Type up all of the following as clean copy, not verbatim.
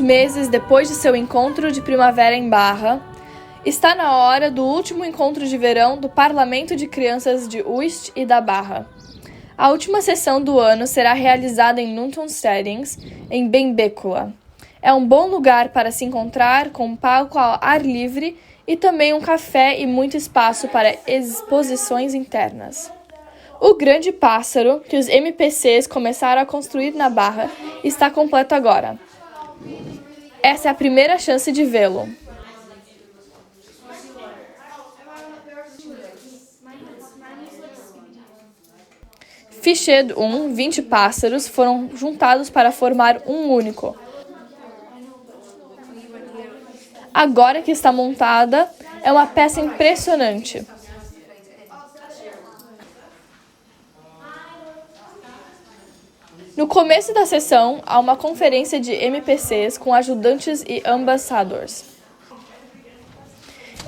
meses depois de seu encontro de primavera em Barra, está na hora do último encontro de verão do Parlamento de Crianças de Uist e da Barra. A última sessão do ano será realizada em Nunton Settings, em Benbecula. É um bom lugar para se encontrar, com um palco ao ar livre e também um café e muito espaço para exposições internas. O grande pássaro que os MPCs começaram a construir na Barra está completo agora. Essa é a primeira chance de vê-lo. Fiched 20 pássaros foram juntados para formar um único. Agora que está montada, é uma peça impressionante. No começo da sessão, há uma conferência de MPCs com ajudantes e ambassadors.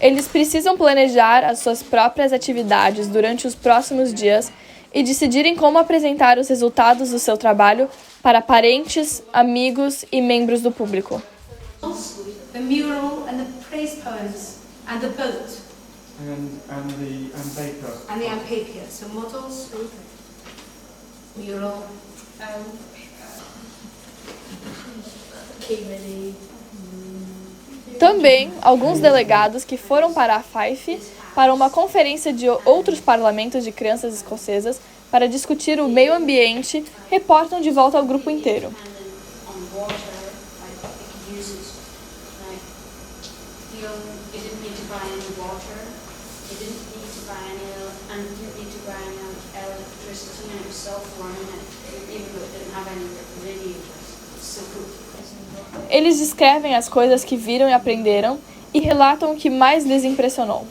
Eles precisam planejar as suas próprias atividades durante os próximos dias e decidirem como apresentar os resultados do seu trabalho para parentes, amigos e membros do público. The mural and the praise poems and the boat and the paper. and the amphibian. So models, mural, Também, alguns delegados que foram para a Fife para uma conferência de outros parlamentos de crianças escocesas para discutir o meio ambiente reportam de volta ao grupo inteiro. Eles descrevem as coisas que viram e aprenderam e relatam o que mais lhes impressionou.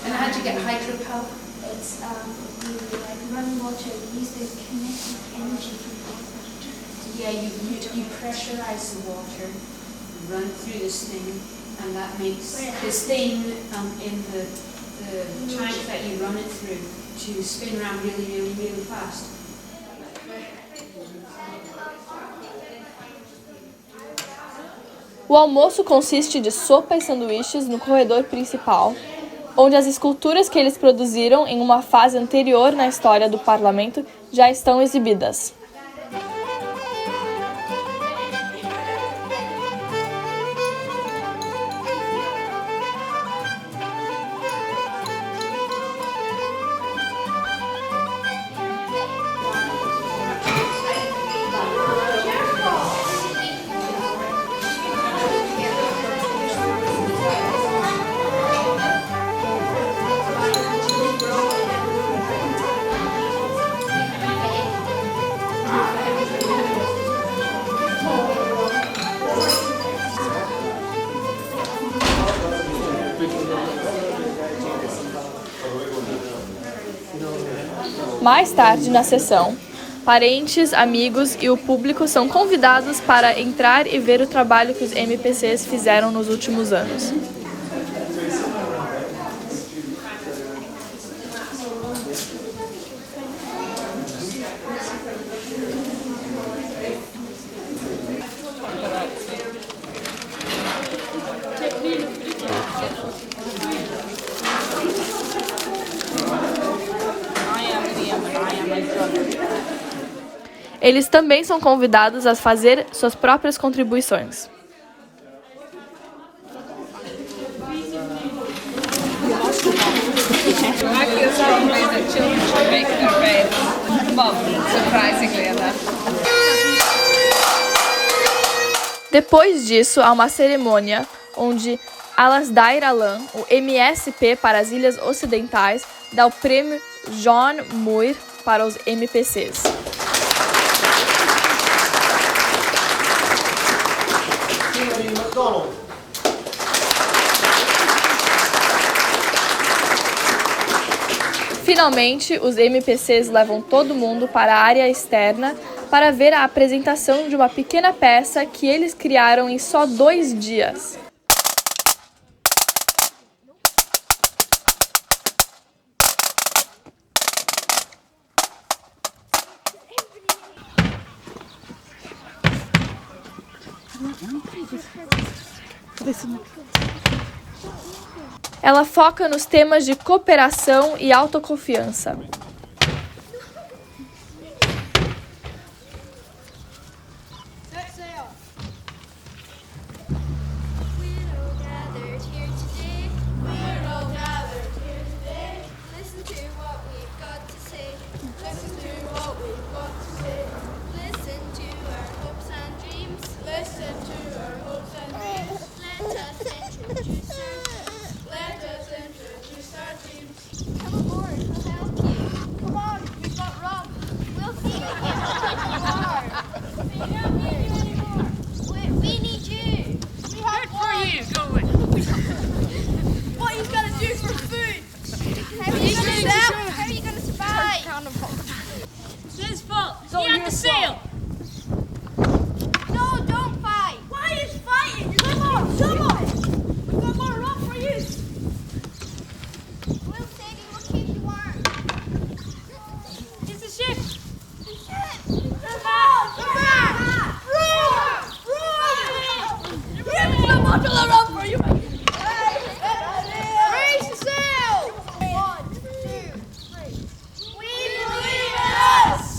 and how do you get hydropower? It's you run water, you use the kinetic energy from water. Yeah, you pressurize the water, run through this thing, and that makes this thing in the tank that you run it through to spin around really, really, really fast. O almoço consiste de sopa e sanduíches no corredor principal, onde as esculturas que eles produziram em uma fase anterior na história do parlamento já estão exibidas. Mais tarde na sessão, parentes, amigos e o público são convidados para entrar e ver o trabalho que os MPCs fizeram nos últimos anos. Eles também são convidados a fazer suas próprias contribuições. Depois disso, há uma cerimônia onde Alasdair Alam, o MSP para as Ilhas Ocidentais, dá o prêmio John Muir para os MPCs. Finalmente, os MPCs levam todo mundo para a área externa para ver a apresentação de uma pequena peça que eles criaram em só 2 dias. Ela foca nos temas de cooperação e autoconfiança. So you sail. No, don't fight. Why are you fighting? Come on. We've got more rope for you. We'll save you. We'll keep you warm. It's a ship. The ship. Come on. Run. We've got more rope for you. Raise the sail. 1, 2, 3. We believe in us.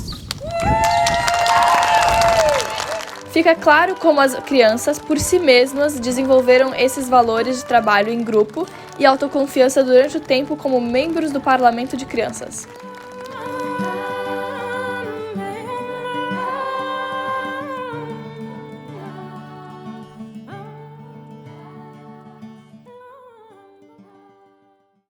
Fica claro como as crianças, por si mesmas, desenvolveram esses valores de trabalho em grupo e autoconfiança durante o tempo como membros do Parlamento de Crianças.